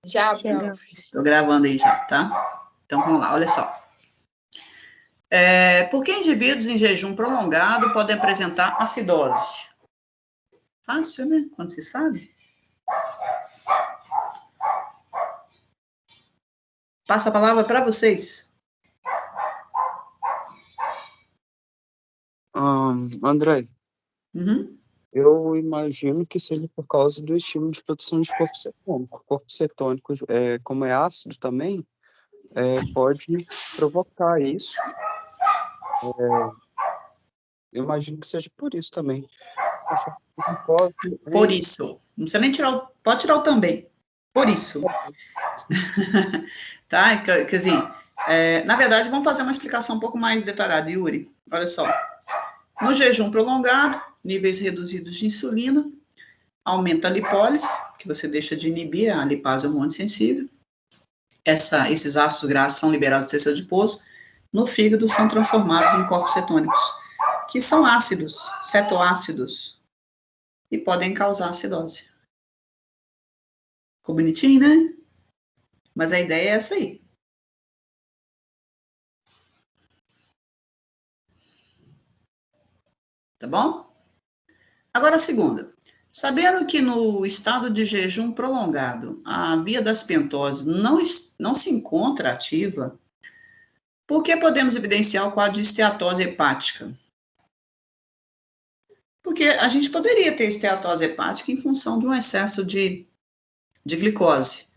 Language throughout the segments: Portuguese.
Já, prof. Estou gravando aí já, tá? Então, vamos lá, olha só. Por que indivíduos em jejum prolongado podem apresentar acidose? Fácil, né? Quando se sabe. Passo a palavra para vocês. André, Uhum. eu imagino que seja por causa do estímulo de produção de corpo cetônico. O corpo cetônico, como é ácido também, pode provocar isso. Eu imagino que seja por isso também. Por isso. Não precisa nem tirar o... Pode tirar o também. Por isso. Tá? Então, quer dizer, na verdade, vamos fazer uma explicação um pouco mais detalhada, Yuri. Olha só. No jejum prolongado, níveis reduzidos de insulina, aumenta a lipólise, que você deixa de inibir a lipase hormônio sensível. Esses ácidos graxos são liberados do tecido adiposo. No fígado, são transformados em corpos cetônicos, que são ácidos, cetoácidos, e podem causar acidose. Ficou bonitinho, né? Mas a ideia é essa aí. Tá bom? Agora a segunda. Sabendo que no estado de jejum prolongado, a via das pentoses não se encontra ativa, por que podemos evidenciar o quadro de esteatose hepática? Porque a gente poderia ter esteatose hepática em função de um excesso de glicose.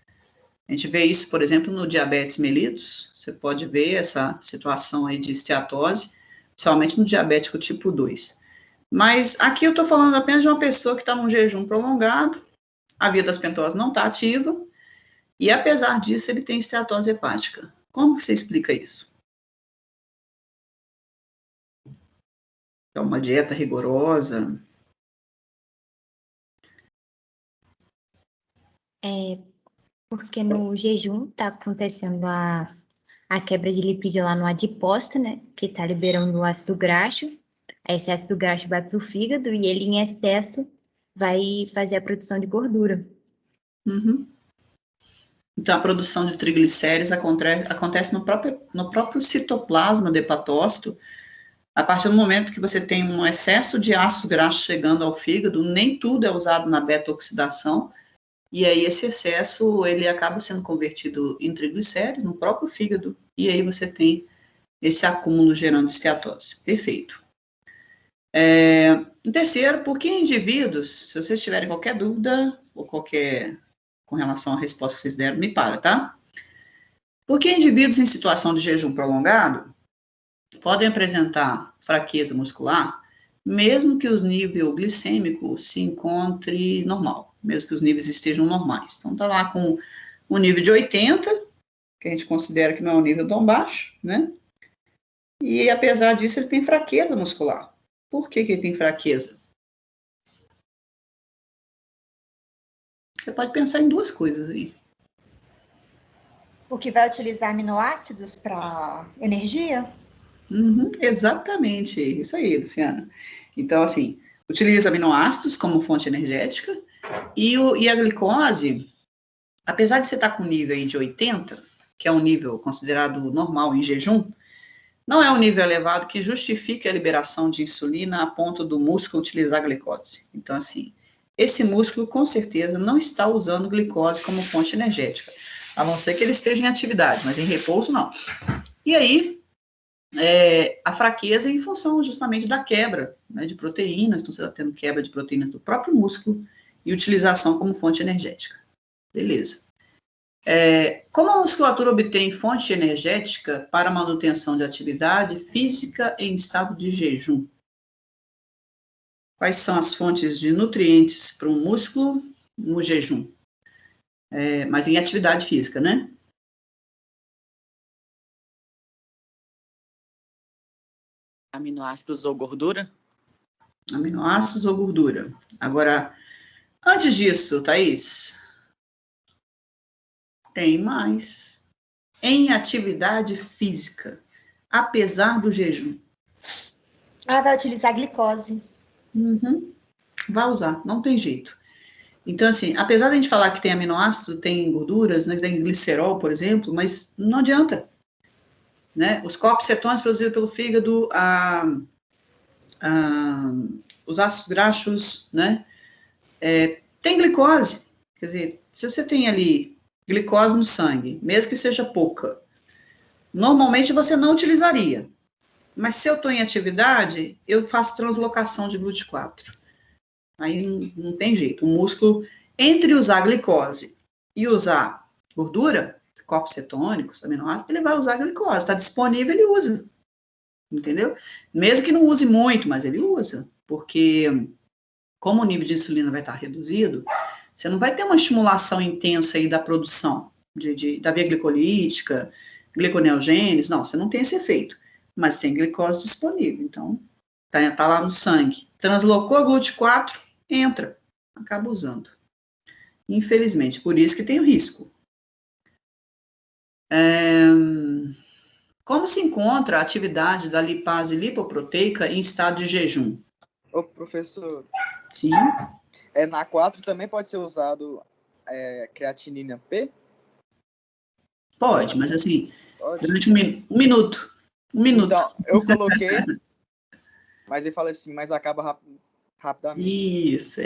A gente vê isso, por exemplo, no diabetes mellitus. Você pode ver essa situação aí de esteatose, principalmente no diabético tipo 2. Mas aqui eu estou falando apenas de uma pessoa que está num jejum prolongado, a via das pentoses não está ativa, e apesar disso ele tem esteatose hepática. Como que você explica isso? É uma dieta rigorosa? Porque no jejum está acontecendo a quebra de lipídio lá no adipócito, né? Que está liberando o ácido graxo. Esse ácido graxo vai para o fígado e ele, em excesso, vai fazer a produção de gordura. Uhum. Então, a produção de triglicéridos acontece no próprio citoplasma do hepatócito. A partir do momento que você tem um excesso de ácidos graxos chegando ao fígado, nem tudo é usado na beta-oxidação, e aí esse excesso, ele acaba sendo convertido em triglicéridos no próprio fígado, e aí você tem esse acúmulo gerando esteatose. Perfeito. Em terceiro, por que indivíduos, se vocês tiverem qualquer dúvida, ou com relação à resposta que vocês deram, me para, tá? Por que indivíduos em situação de jejum prolongado podem apresentar fraqueza muscular, mesmo que o nível glicêmico se encontre normal, mesmo que os níveis estejam normais. Então, tá lá com um nível de 80, que a gente considera que não é um nível tão baixo, né? E, apesar disso, ele tem fraqueza muscular. Por que ele tem fraqueza? Você pode pensar em duas coisas aí. Porque vai utilizar aminoácidos para energia? Exatamente, isso aí, Luciana. Então, assim, utiliza aminoácidos como fonte energética e a glicose, apesar de você estar com nível aí de 80, que é um nível considerado normal em jejum, não é um nível elevado que justifique a liberação de insulina a ponto do músculo utilizar a glicose. Então, assim, esse músculo com certeza não está usando glicose como fonte energética, a não ser que ele esteja em atividade, mas em repouso não. E aí, a fraqueza é em função justamente da quebra, né, de proteínas, então você está tendo quebra de proteínas do próprio músculo e utilização como fonte energética. Beleza. Como a musculatura obtém fonte energética para manutenção de atividade física em estado de jejum? Quais são as fontes de nutrientes para um músculo no jejum? Mas em atividade física, né? Aminoácidos ou gordura? Aminoácidos ou gordura. Agora, antes disso, Thaís, tem mais. Em atividade física, apesar do jejum. Vai utilizar glicose. vai usar, não tem jeito. Então, assim, apesar de a gente falar que tem aminoácido, tem gorduras, né, tem glicerol, por exemplo, mas não adianta, né? Os corpos cetônicos produzidos pelo fígado, os ácidos graxos, né? Tem glicose, quer dizer, se você tem ali glicose no sangue, mesmo que seja pouca, normalmente você não utilizaria. Mas se eu estou em atividade, eu faço translocação de GLUT4. Aí não tem jeito. O músculo, entre usar glicose e usar gordura, corpos cetônicos, aminoácidos, ele vai usar glicose. Está disponível, ele usa. Entendeu? Mesmo que não use muito, mas ele usa. Porque, como o nível de insulina vai estar reduzido, você não vai ter uma estimulação intensa aí da produção da via glicolítica, gliconeogênese, não, você não tem esse efeito. Mas tem glicose disponível, então tá lá no sangue. Translocou a GLUT4, entra, acaba usando. Infelizmente, por isso que tem o risco. Como se encontra a atividade da lipase lipoproteica em estado de jejum? Ô, professor, Sim. Na 4 também pode ser usado creatinina P? Pode, mas assim, Pode. durante um minuto. Um minuto. Então, eu coloquei, mas ele fala assim, mas acaba rapidamente. Isso,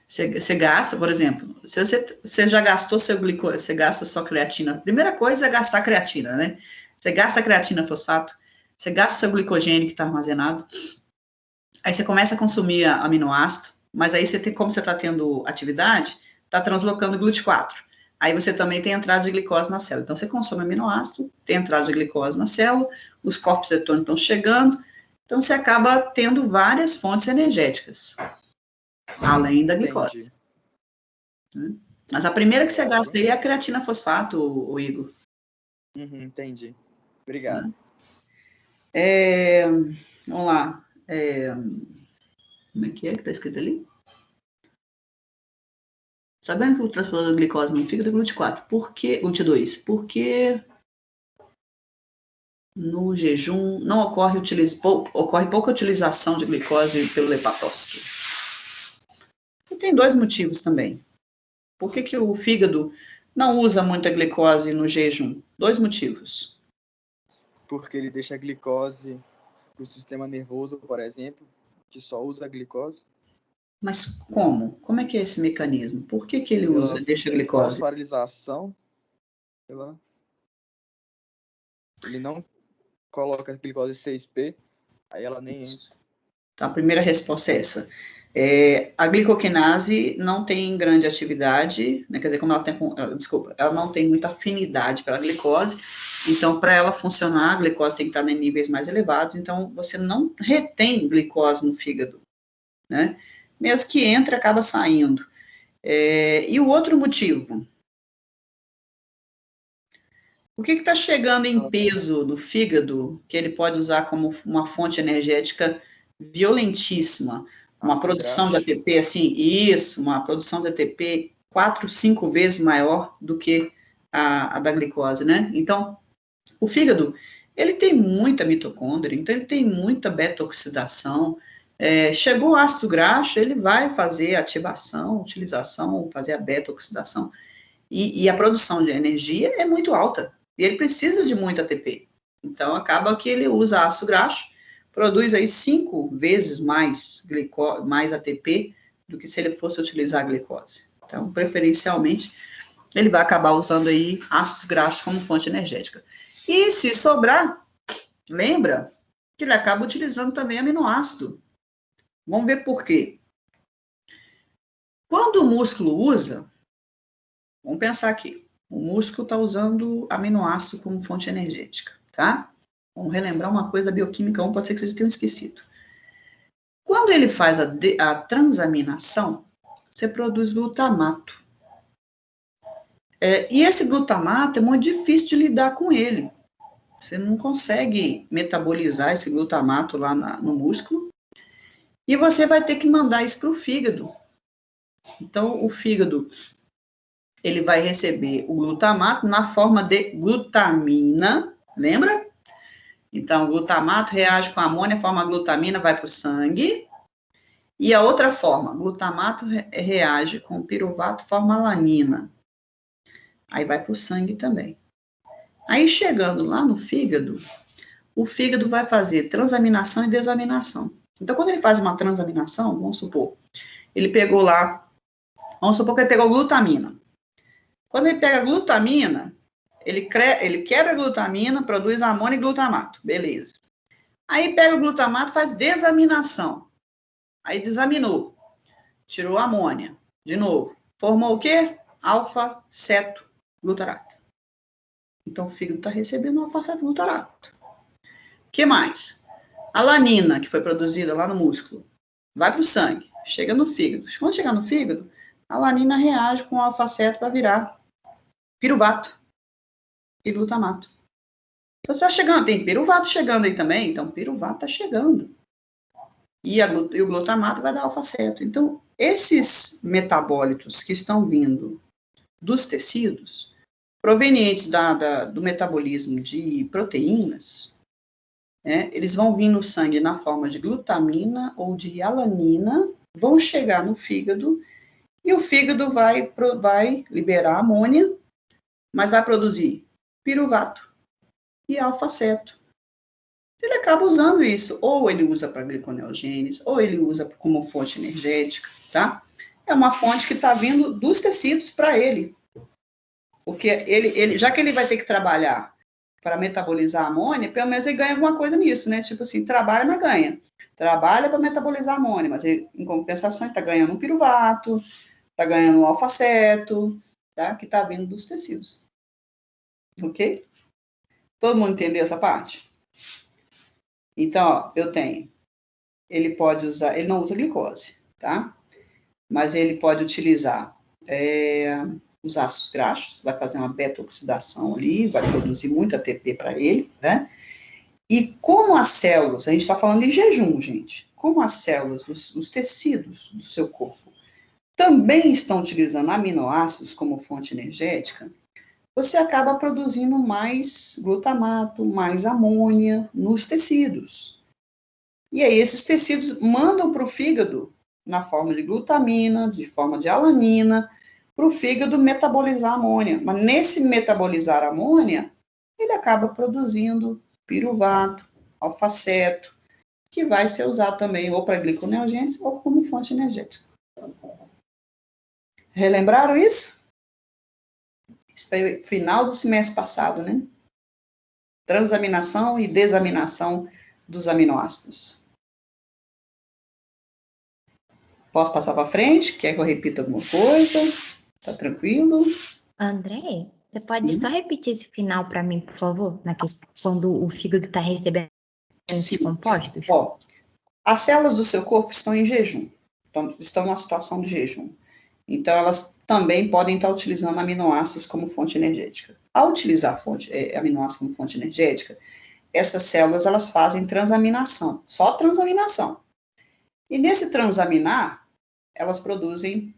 Você gasta, por exemplo, se você já gastou seu glicose, você gasta sua creatina. Primeira coisa é gastar creatina, né? Você gasta a creatina fosfato, você gasta seu glicogênio que está armazenado, aí você começa a consumir aminoácido, mas aí como você está tendo atividade, está translocando GLUT4. Aí você também tem entrada de glicose na célula. Então, você consome aminoácido, tem entrada de glicose na célula, os corpos cetônicos estão chegando, então você acaba tendo várias fontes energéticas, além da glicose. Entendi. Mas a primeira que você gasta aí é a creatina fosfato, o Igor. Entendi. Obrigado. Vamos lá. Como é que está escrito ali? Sabendo que o transportador de glicose não fica do GLUT4, por que GLUT2? Porque no jejum não ocorre pouca utilização de glicose pelo hepatócito. E tem dois motivos também. Por que o fígado não usa muita glicose no jejum? Dois motivos. Porque ele deixa a glicose para o sistema nervoso, por exemplo, que só usa a glicose. Mas como? Como é que é esse mecanismo? Por que ele deixa a glicose? Fosforilação. Ele não coloca a glicose 6P, aí ela nem entra. Então, a primeira resposta é essa. A glicoquinase não tem grande atividade, né? Quer dizer, como ela não tem muita afinidade para a glicose, então, para ela funcionar, a glicose tem que estar em níveis mais elevados, então, você não retém glicose no fígado, né? Mesmo que entre, acaba saindo. E o outro motivo? O que está chegando em peso no fígado, que ele pode usar como uma fonte energética violentíssima? Uma produção de ATP, uma produção de ATP 4, 5 vezes maior do que a da glicose, né? Então, o fígado, ele tem muita mitocôndria, então ele tem muita beta-oxidação. Chegou o ácido graxo, ele vai fazer ativação, utilização, fazer a beta-oxidação. E a produção de energia é muito alta. E ele precisa de muito ATP. Então, acaba que ele usa ácido graxo, produz aí 5 vezes mais ATP do que se ele fosse utilizar a glicose. Então, preferencialmente, ele vai acabar usando aí ácidos graxos como fonte energética. E se sobrar, lembra que ele acaba utilizando também aminoácido. Vamos ver por quê. Quando o músculo usa, vamos pensar aqui, o músculo está usando aminoácido como fonte energética, tá? Vamos relembrar uma coisa da bioquímica 1, pode ser que vocês tenham esquecido. Quando ele faz a transaminação, você produz glutamato. E esse glutamato é muito difícil de lidar com ele. Você não consegue metabolizar esse glutamato lá no músculo. E você vai ter que mandar isso para o fígado. Então, o fígado, ele vai receber o glutamato na forma de glutamina, lembra? Então, o glutamato reage com a amônia, forma a glutamina, vai para o sangue. E a outra forma, glutamato reage com piruvato, forma alanina. Aí vai para o sangue também. Aí chegando lá no fígado, o fígado vai fazer transaminação e desaminação. Então, quando ele faz uma transaminação, vamos supor, ele pegou lá, vamos supor que ele pegou glutamina. Quando ele pega glutamina, ele quebra a glutamina, produz amônia e glutamato. Beleza. Aí pega o glutamato, faz desaminação. Aí desaminou. Tirou a amônia. De novo. Formou o quê? Alfa-cetoglutarato. Então, o fígado está recebendo alfa-cetoglutarato. O que mais? A alanina, que foi produzida lá no músculo, vai para o sangue, chega no fígado. Quando chegar no fígado, a alanina reage com o alfa-ceto para virar piruvato e glutamato. Então, está chegando, tem piruvato chegando aí também, então piruvato está chegando. E o glutamato vai dar alfa-ceto. Então, esses metabólitos que estão vindo dos tecidos, provenientes do metabolismo de proteínas, eles vão vir no sangue na forma de glutamina ou de alanina, vão chegar no fígado, e o fígado vai liberar amônia, mas vai produzir piruvato e alfa-ceto. Ele acaba usando isso, ou ele usa para gliconeogênese, ou ele usa como fonte energética, tá? É uma fonte que está vindo dos tecidos para ele. Porque já que ele vai ter que trabalhar para metabolizar a amônia, pelo menos ele ganha alguma coisa nisso, né? Tipo assim, trabalha, mas ganha. Trabalha para metabolizar a amônia, mas ele, em compensação, está ganhando um piruvato, está ganhando um alfa-ceto, tá? Que está vindo dos tecidos. Ok? Todo mundo entendeu essa parte? Então, ó, eu tenho, ele pode usar, ele não usa glicose, tá? Mas ele pode utilizar os ácidos graxos, vai fazer uma beta-oxidação ali, vai produzir muito ATP para ele, né? E como as células, a gente está falando de jejum, gente, como as células dos tecidos do seu corpo também estão utilizando aminoácidos como fonte energética, você acaba produzindo mais glutamato, mais amônia nos tecidos. E aí esses tecidos mandam para o fígado, na forma de glutamina, de forma de alanina, para o fígado metabolizar a amônia. Mas nesse metabolizar a amônia, ele acaba produzindo piruvato, alfa-ceto, que vai ser usado também ou para gliconeogênese ou como fonte energética. Relembraram isso? Isso foi o final do semestre passado, né? Transaminação e desaminação dos aminoácidos. Posso passar para frente? Quer que eu repita alguma coisa? Tá tranquilo? André, você pode Sim. só repetir esse final para mim, por favor? Na questão quando o fígado está recebendo esses compostos? Ó, as células do seu corpo estão em jejum. Então, estão numa situação de jejum. Então, elas também podem estar utilizando aminoácidos como fonte energética. Ao utilizar aminoácidos como fonte energética, essas células, elas fazem transaminação, só transaminação. E nesse transaminar, elas produzem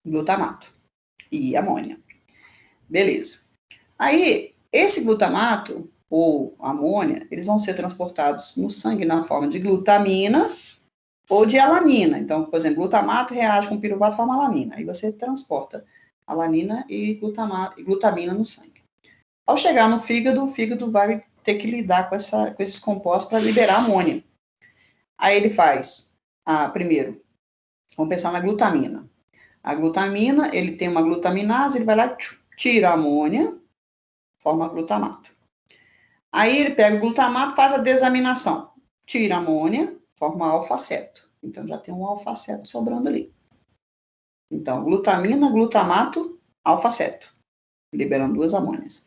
glutamato e amônia. Beleza. Aí, esse glutamato ou amônia, eles vão ser transportados no sangue na forma de glutamina ou de alanina. Então, por exemplo, glutamato reage com piruvato e forma alanina. Aí você transporta alanina e glutamina no sangue. Ao chegar no fígado, o fígado vai ter que lidar com esses compostos para liberar amônia. Aí ele faz, primeiro, vamos pensar na glutamina. A glutamina, ele tem uma glutaminase, ele vai lá, tira a amônia, forma glutamato. Aí ele pega o glutamato, faz a desaminação, tira a amônia, forma alfa-ceto. Então, já tem um alfa-ceto sobrando ali. Então, glutamina, glutamato, alfa-ceto, liberando duas amônias.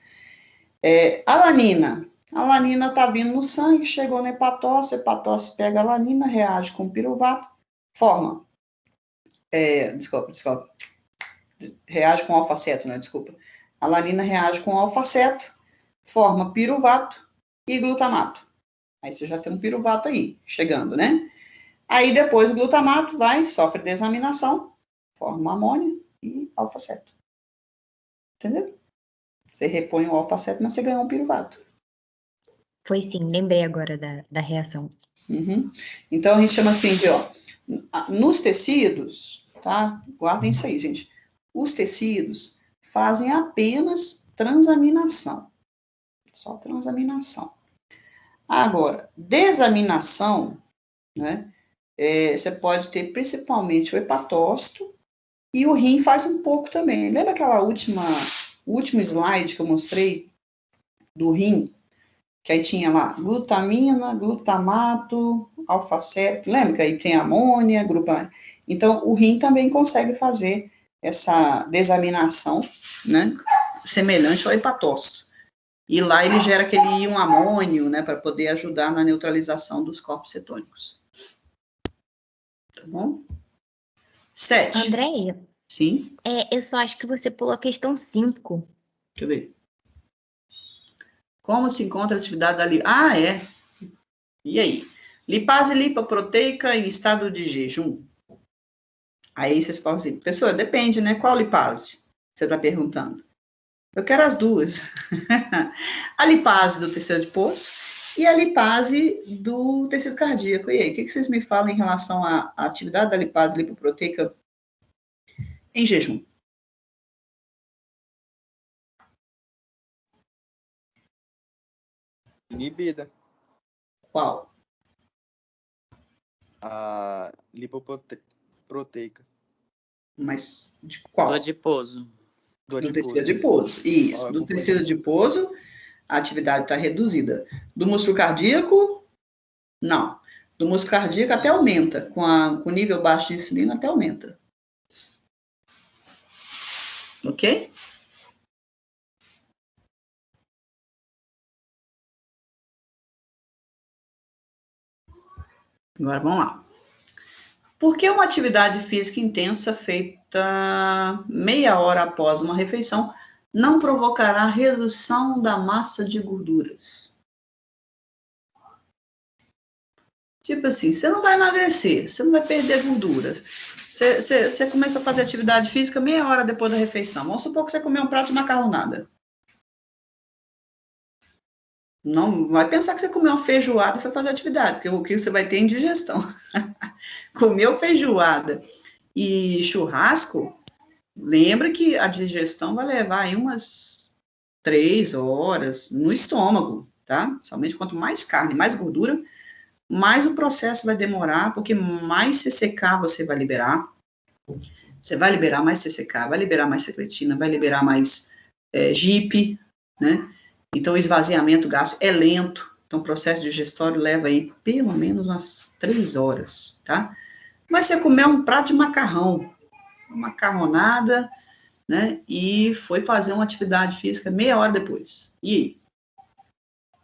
Alanina. A alanina está vindo no sangue, chegou na hepatócito, a hepatócito pega a alanina, reage com piruvato, forma. Reage com alfa-ceto, né? Desculpa. A alanina reage com alfa-ceto, forma piruvato e glutamato. Aí você já tem um piruvato aí, chegando, né? Aí depois o glutamato sofre desaminação, forma amônia e alfa-ceto. Entendeu? Você repõe o alfa-ceto, mas você ganhou um piruvato. Foi sim, lembrei agora da reação. Uhum. Então a gente chama assim de, Nos tecidos, tá? Guardem isso aí, gente. Os tecidos fazem apenas transaminação. Só transaminação. Agora, desaminação, né? Você pode ter principalmente o hepatócito e o rim faz um pouco também. Lembra aquela último slide que eu mostrei do rim? Que aí tinha lá glutamina, glutamato, alfaceto, lembra que aí tem amônia, grupo. Então, o rim também consegue fazer essa desaminação, né, semelhante ao hepatócito. E lá ele gera aquele íon amônio, né, para poder ajudar na neutralização dos corpos cetônicos. Tá bom? 7. Andréia, Sim, eu só acho que você pulou a questão 5. deixa eu ver. Como se encontra a atividade da lipase? É. E aí? Lipase lipoproteica em estado de jejum. Aí vocês falam assim, professora, depende, né? Qual lipase? Você está perguntando. Eu quero as duas. A lipase do tecido adiposo e a lipase do tecido cardíaco. E aí, o que vocês me falam em relação à atividade da lipase lipoproteica em jejum? Inibida. Qual? A lipoproteica. Mas de qual? Do adiposo. Do Do adiposo. tecido adiposo. Isso. Ah, Do confundi. tecido adiposo, a atividade está reduzida. Do músculo cardíaco, não. Do músculo cardíaco até aumenta. Com o nível baixo de insulina, até aumenta. Ok? Agora vamos lá. Por que uma atividade física intensa feita meia hora após uma refeição não provocará redução da massa de gorduras? Tipo assim, você não vai emagrecer, você não vai perder gorduras. Você começou a fazer atividade física meia hora depois da refeição. Vamos supor que você comeu um prato de macarronada. Não vai pensar que você comeu uma feijoada e foi fazer atividade, porque o que você vai ter é indigestão. Comeu feijoada e churrasco, lembra que a digestão vai levar aí umas 3 horas no estômago, tá? Somente quanto mais carne, mais gordura, mais o processo vai demorar, porque mais CCK você vai liberar. Você vai liberar mais CCK, vai liberar mais secretina, vai liberar mais GIP, né? Então, o esvaziamento gástrico é lento. Então, o processo digestório leva aí pelo menos umas 3 horas, tá? Mas você comer um prato de macarrão, uma macarronada, né? E foi fazer uma atividade física meia hora depois. E aí?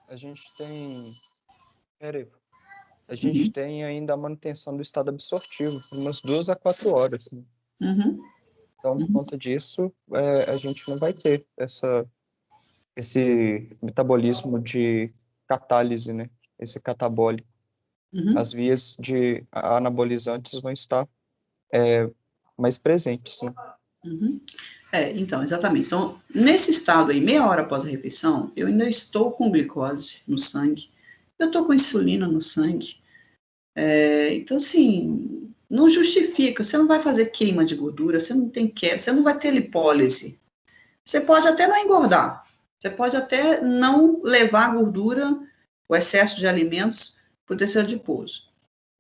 A gente tem ainda a manutenção do estado absortivo, por umas 2 a 4 horas, né? Uhum. Então, por conta disso, a gente não vai ter esse metabolismo de catálise, né? Esse catabólico. Uhum. As vias de anabolizantes vão estar mais presentes, né? Uhum. Então, exatamente. Então, nesse estado aí, meia hora após a refeição, eu ainda estou com glicose no sangue, eu estou com insulina no sangue. Então, assim, não justifica, você não vai fazer queima de gordura, você não tem queda, você não vai ter lipólise. Você pode até não engordar, você pode até não levar a gordura, o excesso de alimentos, para o tecido adiposo.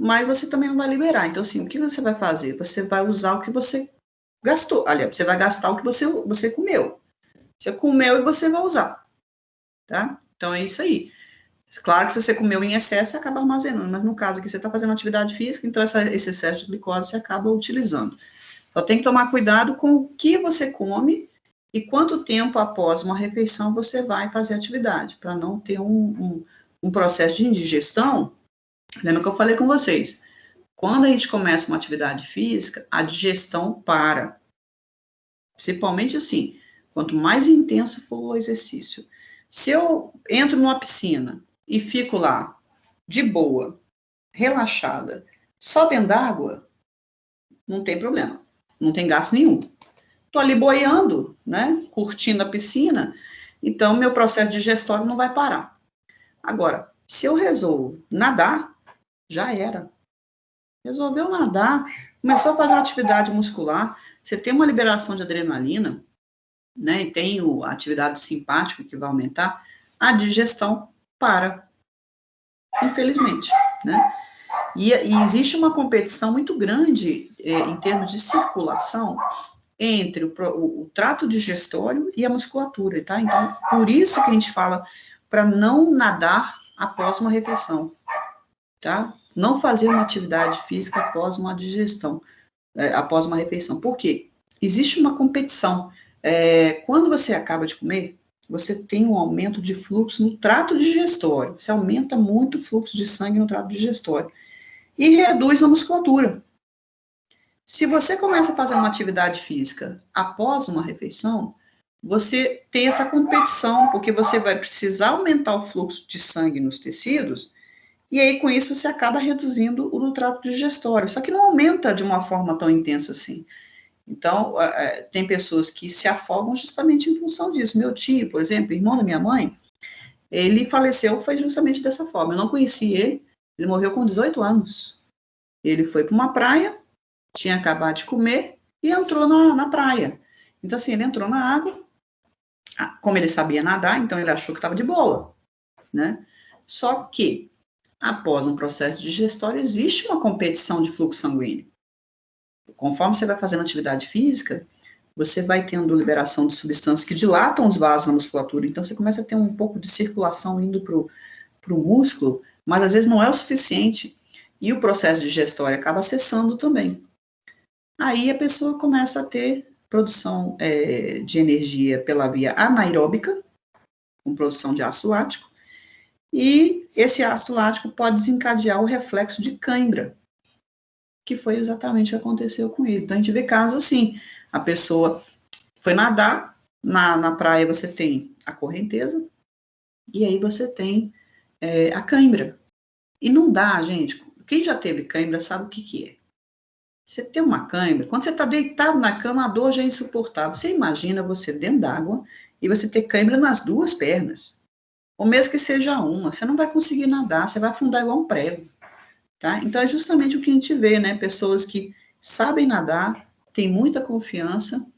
Mas você também não vai liberar. Então, assim, o que você vai fazer? Você vai usar o que você gastou. Aliás, você vai gastar o que você comeu. Você comeu e você vai usar. Tá? Então, é isso aí. Claro que se você comeu em excesso, você acaba armazenando. Mas no caso aqui, você está fazendo atividade física, então esse excesso de glicose você acaba utilizando. Só tem que tomar cuidado com o que você come e quanto tempo após uma refeição você vai fazer atividade, para não ter um processo de indigestão. Lembra que eu falei com vocês? Quando a gente começa uma atividade física, a digestão para. Principalmente assim, quanto mais intenso for o exercício. Se eu entro numa piscina e fico lá, de boa, relaxada, só dentro d'água, não tem problema, não tem gasto nenhum. Estou ali boiando, né, curtindo a piscina, então meu processo digestório não vai parar. Agora, se eu resolvo nadar, já era. Resolveu nadar, começou a fazer uma atividade muscular, você tem uma liberação de adrenalina, né, e tem a atividade simpática que vai aumentar, a digestão para, infelizmente, né? E existe uma competição muito grande em termos de circulação entre o trato digestório e a musculatura, tá? Então, por isso que a gente fala para não nadar após uma refeição, tá? Não fazer uma atividade física após uma digestão, após uma refeição. Por quê? Existe uma competição. Quando você acaba de comer, você tem um aumento de fluxo no trato digestório. Você aumenta muito o fluxo de sangue no trato digestório. E reduz a musculatura. Se você começa a fazer uma atividade física após uma refeição, você tem essa competição, porque você vai precisar aumentar o fluxo de sangue nos tecidos, e aí com isso você acaba reduzindo o trato digestório. Só que não aumenta de uma forma tão intensa assim. Então, tem pessoas que se afogam justamente em função disso. Meu tio, por exemplo, irmão da minha mãe, ele faleceu foi justamente dessa forma. Eu não conheci ele morreu com 18 anos. Ele foi para uma praia, tinha acabado de comer e entrou na praia. Então, assim, ele entrou na água, como ele sabia nadar, então ele achou que estava de boa, né? Só que, após um processo digestório, existe uma competição de fluxo sanguíneo. Conforme você vai fazendo atividade física, você vai tendo liberação de substâncias que dilatam os vasos na musculatura, então você começa a ter um pouco de circulação indo para o músculo, mas às vezes não é o suficiente, e o processo digestório acaba cessando também. Aí a pessoa começa a ter produção de energia pela via anaeróbica, com produção de ácido lático, e esse ácido lático pode desencadear o reflexo de cãibra, que foi exatamente o que aconteceu com ele. Então a gente vê casos assim, a pessoa foi nadar, na praia você tem a correnteza, e aí você tem a cãibra. E não dá, gente, quem já teve cãibra sabe o que é. Você tem uma cãibra, quando você está deitado na cama, a dor já é insuportável. Você imagina você dentro d'água e você ter cãibra nas duas pernas. Ou mesmo que seja uma, você não vai conseguir nadar, você vai afundar igual um prego. Tá? Então é justamente o que a gente vê, né? Pessoas que sabem nadar, têm muita confiança,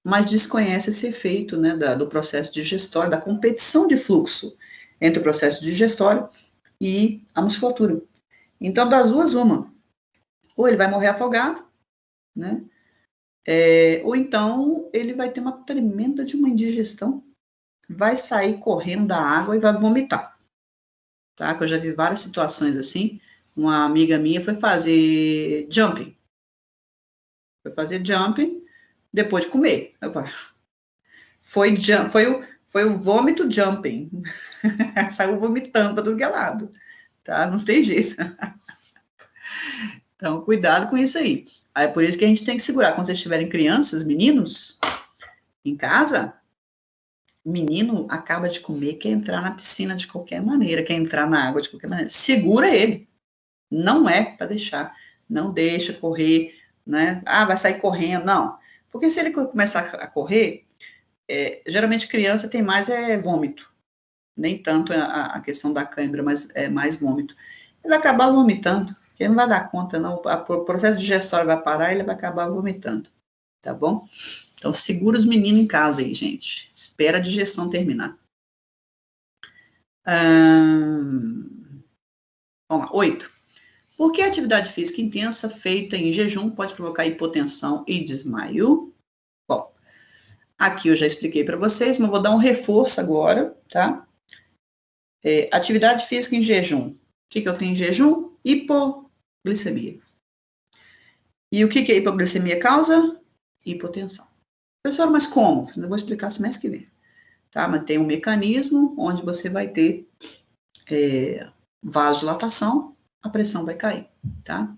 mas desconhecem esse efeito, né, do processo digestório, da competição de fluxo entre o processo digestório e a musculatura. Então, das duas, uma. Ou ele vai morrer afogado, né? Ou então ele vai ter uma tremenda de uma indigestão, vai sair correndo da água e vai vomitar. Tá? Que eu já vi várias situações assim. Uma amiga minha foi fazer jumping. Depois de comer. Foi o vômito jumping. Saiu vomitando para tudo que é lado. Tá? Não tem jeito. Então, cuidado com isso aí. É por isso que a gente tem que segurar. Quando vocês tiverem crianças, meninos, em casa, o menino acaba de comer, quer entrar na piscina de qualquer maneira, quer entrar na água de qualquer maneira. Segura ele. Não é para deixar. Não deixa correr, né? Vai sair correndo. Não. Porque se ele começar a correr, geralmente criança tem mais vômito. Nem tanto a questão da cãibra, mas é mais vômito. Ele vai acabar vomitando. Ele não vai dar conta, não. O processo digestório vai parar e ele vai acabar vomitando. Tá bom? Então, segura os meninos em casa aí, gente. Espera a digestão terminar. Vamos lá. 8. Por que a atividade física intensa feita em jejum pode provocar hipotensão e desmaio? Bom, aqui eu já expliquei para vocês, mas vou dar um reforço agora, tá? Atividade física em jejum. O que eu tenho em jejum? Hipoglicemia. E o que a hipoglicemia causa? Hipotensão. Professor, mas como? Eu vou explicar semestre que vem. Tá? Mas tem um mecanismo onde você vai ter vasodilatação, a pressão vai cair, tá?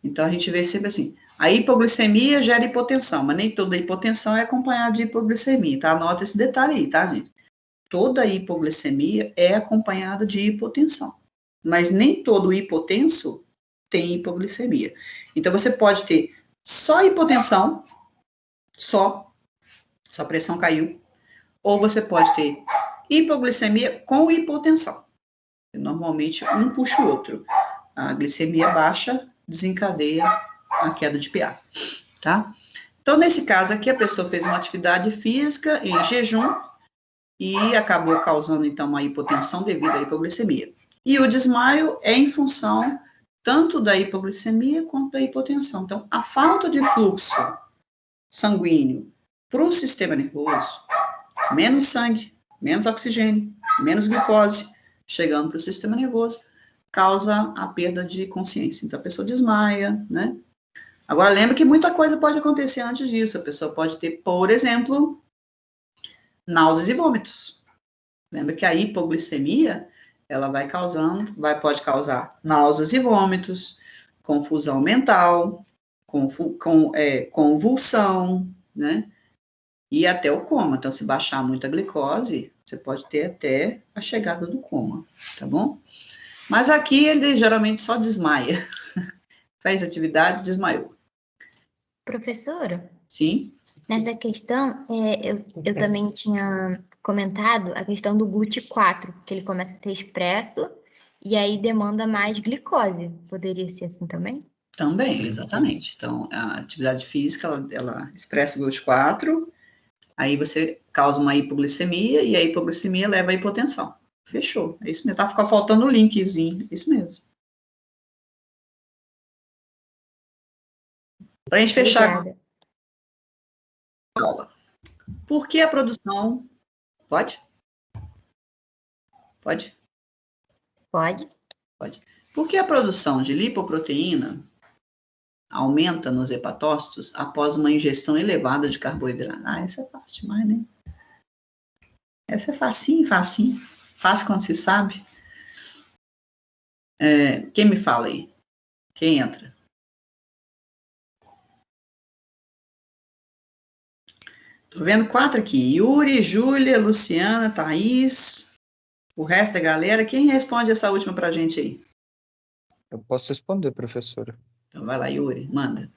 Então, a gente vê sempre assim, a hipoglicemia gera hipotensão, mas nem toda hipotensão é acompanhada de hipoglicemia, tá? Anota esse detalhe aí, tá, gente? Toda hipoglicemia é acompanhada de hipotensão, mas nem todo hipotenso tem hipoglicemia. Então, você pode ter só hipotensão, sua pressão caiu, ou você pode ter hipoglicemia com hipotensão. Normalmente, um puxa o outro. A glicemia baixa desencadeia a queda de PA, tá? Então, nesse caso aqui, a pessoa fez uma atividade física em jejum e acabou causando, então, uma hipotensão devido à hipoglicemia. E o desmaio é em função tanto da hipoglicemia quanto da hipotensão. Então, a falta de fluxo sanguíneo para o sistema nervoso, menos sangue, menos oxigênio, menos glicose, chegando para o sistema nervoso, causa a perda de consciência. Então, a pessoa desmaia, né? Agora, lembra que muita coisa pode acontecer antes disso. A pessoa pode ter, por exemplo, náuseas e vômitos. Lembra que a hipoglicemia, ela pode causar náuseas e vômitos, confusão mental, convulsão, né? E até o coma. Então, se baixar muito a glicose, você pode ter até a chegada do coma, tá bom? Mas aqui ele geralmente só desmaia. Fez atividade, desmaiou. Professora, Sim? nessa questão, eu também tinha comentado a questão do GUT4, que ele começa a ser expresso e aí demanda mais glicose. Poderia ser assim também? Também, exatamente. Então, a atividade física, ela expressa o GLUT4, aí você causa uma hipoglicemia, e a hipoglicemia leva à hipotensão. Fechou. É isso mesmo. Tá ficando faltando o linkzinho. Isso mesmo. Para a gente fechar Obrigada. a aula. Por que a produção... Pode? Pode? Pode? Pode. Por que a produção de lipoproteína aumenta nos hepatócitos após uma ingestão elevada de carboidrato? Ah, essa é fácil demais, né? Essa é facinho, facinho. Fácil quando se sabe. Quem me fala aí? Quem entra? Tô vendo 4 aqui. Yuri, Júlia, Luciana, Thaís. O resto da galera. Quem responde essa última pra gente aí? Eu posso responder, professora. Então vai lá, Yuri, manda.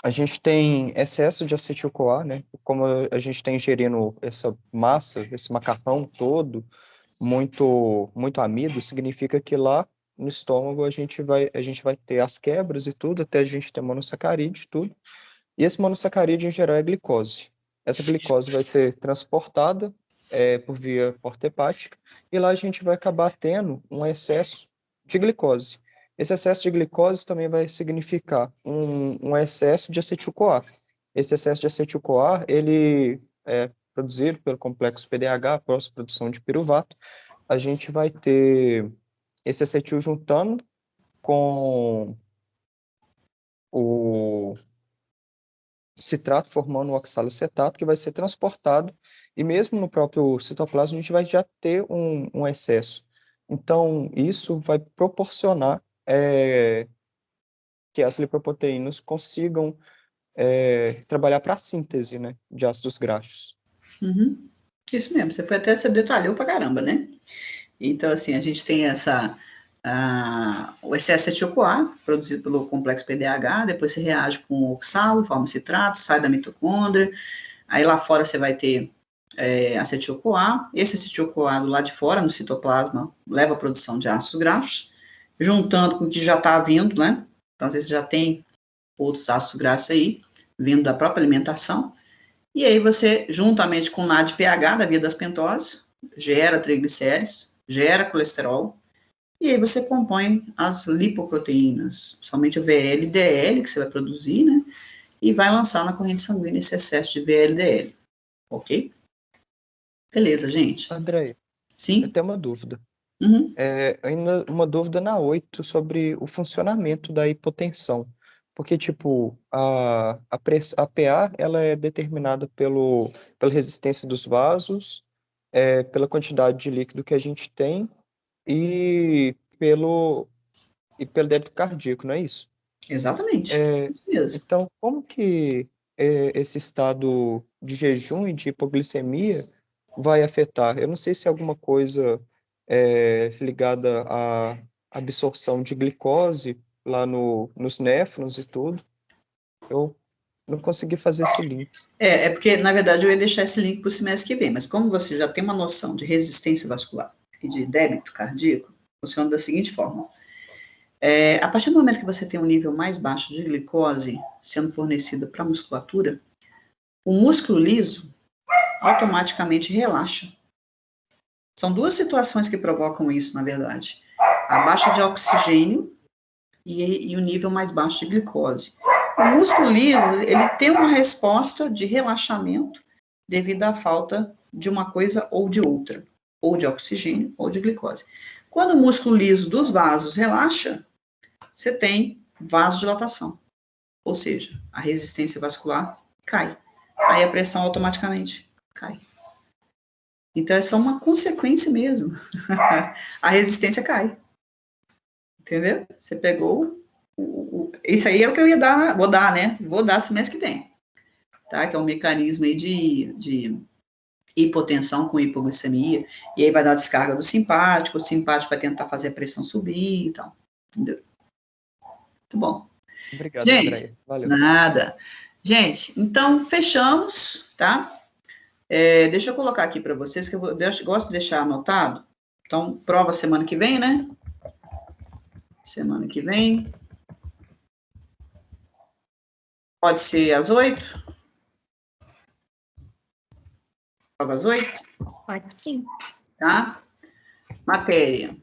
A gente tem excesso de acetil-CoA, né? Como a gente está ingerindo essa massa, esse macarrão todo, muito amido, significa que lá no estômago a gente vai ter as quebras e tudo, até a gente ter monossacarídeo e tudo. E esse monossacarídeo, em geral, é glicose. Essa glicose vai ser transportada por via porta-hepática e lá a gente vai acabar tendo um excesso de glicose. Esse excesso de glicose também vai significar um excesso de acetil-CoA. Esse excesso de acetil-CoA, ele é produzido pelo complexo PDH, após a produção de piruvato. A gente vai ter esse acetil juntando com o citrato, formando o oxalacetato, que vai ser transportado, e mesmo no próprio citoplasma a gente vai já ter um excesso. Então, isso vai proporcionar que as lipoproteínas consigam trabalhar para a síntese, né, de ácidos graxos. Uhum. Isso mesmo, você detalhou pra caramba, né? Então, assim, a gente tem o excesso de acetil-CoA, produzido pelo complexo PDH, depois você reage com o oxalo, forma citrato, sai da mitocôndria, aí lá fora você vai ter acetil-CoA, esse acetil-CoA do lado de fora, no citoplasma, leva à produção de ácidos graxos, juntando com o que já está vindo, né? Então, às vezes já tem outros ácidos graxos aí, vindo da própria alimentação, e aí você, juntamente com o NADPH, da via das pentoses, gera triglicérides, gera colesterol, e aí você compõe as lipoproteínas, somente o VL e DL que você vai produzir, né? E vai lançar na corrente sanguínea esse excesso de VL e DL. Ok? Beleza, gente. André, Sim? eu tenho uma dúvida. Uhum. Ainda uma dúvida na 8 sobre o funcionamento da hipotensão. Porque, tipo, a PA, ela é determinada pela resistência dos vasos, pela quantidade de líquido que a gente tem e pelo débito cardíaco, não é isso? Exatamente. Isso mesmo. Então, como que esse estado de jejum e de hipoglicemia vai afetar? Eu não sei se é alguma coisa ligada à absorção de glicose lá nos néfrons e tudo. Eu não consegui fazer esse link. Porque, na verdade, eu ia deixar esse link para o semestre que vem, mas como você já tem uma noção de resistência vascular e de débito cardíaco, funciona da seguinte forma. A partir do momento que você tem um nível mais baixo de glicose sendo fornecido para a musculatura, o músculo liso automaticamente relaxa. São duas situações que provocam isso, na verdade. A baixa de oxigênio e o nível mais baixo de glicose. O músculo liso, ele tem uma resposta de relaxamento devido à falta de uma coisa ou de outra, ou de oxigênio ou de glicose. Quando o músculo liso dos vasos relaxa, você tem vasodilatação, ou seja, a resistência vascular cai. Aí a pressão automaticamente cai. Então, é só uma consequência mesmo. A resistência cai. Entendeu? Você pegou... Isso aí é o que eu ia dar, vou dar semestre que vem. Tá? Que é um mecanismo aí de hipotensão com hipoglicemia. E aí vai dar descarga do simpático, o simpático vai tentar fazer a pressão subir e tal. Entendeu? Muito bom. Obrigado, Gente, Andréia. Valeu. nada. Gente, então, fechamos, tá? Deixa eu colocar aqui para vocês, que eu gosto de deixar anotado. Então, prova semana que vem, né? Semana que vem. Pode ser às 8? Prova às 8? Pode sim. Tá? Matéria.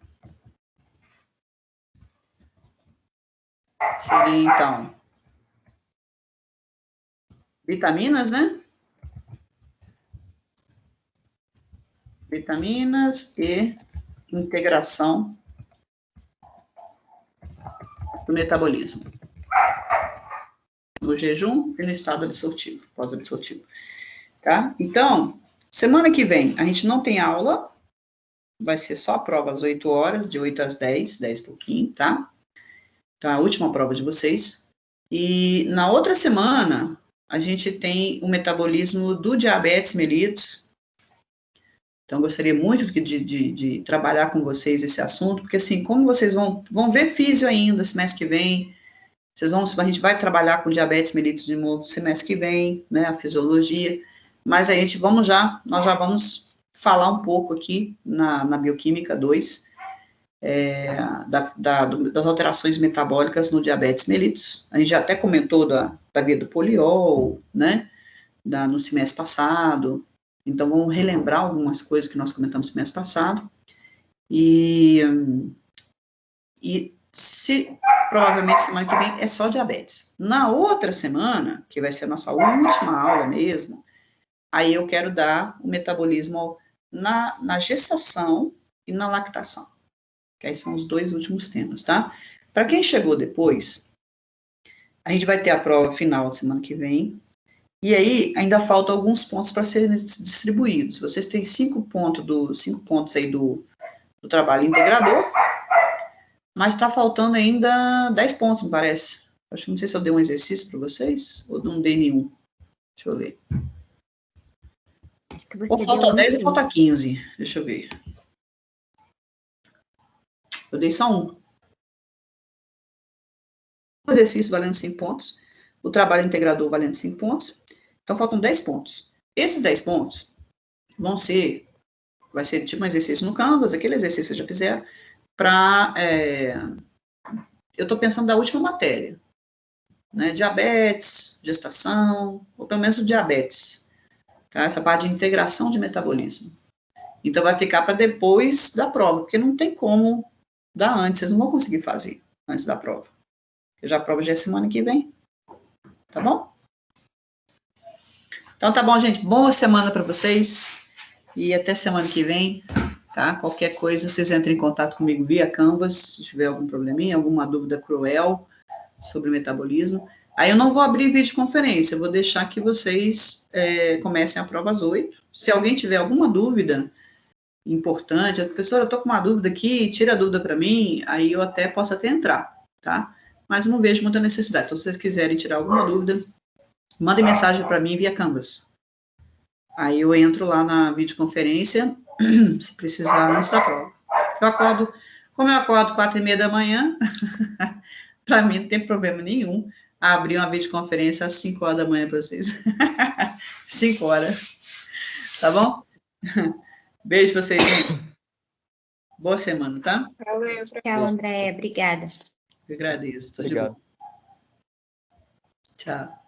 Seria, então, vitaminas, né? Vitaminas e integração do metabolismo. No jejum e no estado absortivo, pós-absortivo. Tá? Então, semana que vem, a gente não tem aula, vai ser só a prova às 8 horas, de 8 às 10, 10 e pouquinho, tá? Então, a última prova de vocês. E na outra semana, a gente tem o metabolismo do diabetes mellitus. Então, gostaria muito de trabalhar com vocês esse assunto, porque assim, como vocês vão ver físio ainda semestre que vem, a gente vai trabalhar com diabetes mellitus de novo semestre que vem, né, a fisiologia, mas a gente nós já vamos falar um pouco aqui na Bioquímica 2, das alterações metabólicas no diabetes mellitus. A gente já até comentou da via do poliol, né, no semestre passado. Então, vamos relembrar algumas coisas que nós comentamos no semestre passado. E provavelmente semana que vem é só diabetes. Na outra semana, que vai ser a nossa última aula mesmo, aí eu quero dar o metabolismo na gestação e na lactação. Que aí são os dois últimos temas, tá? Para quem chegou depois, a gente vai ter a prova final de semana que vem, e aí ainda faltam alguns pontos para serem distribuídos. Vocês têm 5 pontos aí do trabalho integrador, mas está faltando ainda 10 pontos, me parece. Acho que não sei se eu dei um exercício para vocês, ou não dei nenhum. Deixa eu ver. Acho que você Ou falta deu 10 um ou falta 15. Deixa eu ver. Eu dei só um. O exercício valendo 5 pontos. O trabalho integrador valendo 5 pontos. Então, faltam 10 pontos. Esses 10 pontos vai ser tipo um exercício no Canvas, aquele exercício que vocês já fizeram, eu estou pensando da última matéria, né, diabetes, gestação, ou pelo menos o diabetes, tá? Essa parte de integração de metabolismo. Então, vai ficar para depois da prova, porque não tem como dar antes, vocês não vão conseguir fazer antes da prova. A prova já é semana que vem, tá bom? Então, tá bom, gente, boa semana para vocês, e até semana que vem, tá? Qualquer coisa, vocês entrem em contato comigo via Canvas, se tiver algum probleminha, alguma dúvida cruel sobre o metabolismo. Aí eu não vou abrir videoconferência, eu vou deixar que vocês comecem a prova às 8. Se alguém tiver alguma dúvida importante, professora, eu tô com uma dúvida aqui, tira a dúvida para mim, aí eu posso até entrar, tá? Mas eu não vejo muita necessidade. Então, se vocês quiserem tirar alguma dúvida, mandem mensagem para mim via Canvas. Aí eu entro lá na videoconferência, se precisar, antes da prova. Como eu acordo 4h30 da manhã, para mim não tem problema nenhum abrir uma videoconferência às 5 horas da manhã para vocês. 5 horas. Tá bom? Beijo para vocês, gente. Boa semana, tá? Tchau, Andréia. Obrigada. Eu agradeço. Tô de Obrigado. boa. Tchau.